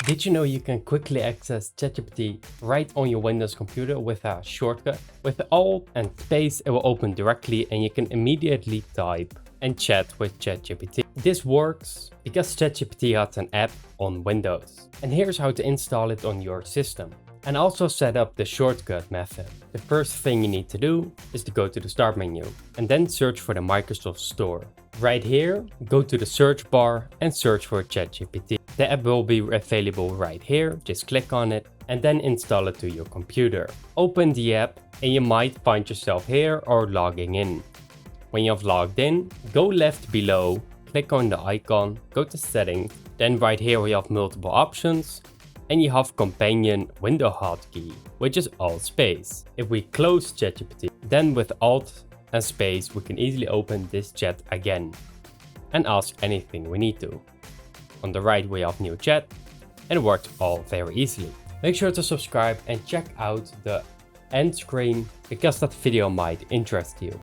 Did you know you can quickly access ChatGPT right on your Windows computer with a shortcut? With Alt and space, it will open directly and you can immediately type and chat with ChatGPT. This works because ChatGPT has an app on Windows. And here's how to install it on your system. And also set up the shortcut method. The first thing you need to do is to go to the Start menu and then search for the Microsoft Store. Right here, go to the search bar and search for ChatGPT. The app will be available right here, just click on it and then install it to your computer. Open the app and you might find yourself here or logging in. When you have logged in, go left below, click on the icon, go to settings, then right here we have multiple options and you have companion window hotkey, which is Alt space. If we close ChatGPT, then with Alt and space we can easily open this chat again and ask anything we need to. On the right we have new chat and it works all very easily. Make sure to subscribe and check out the end screen because that video might interest you.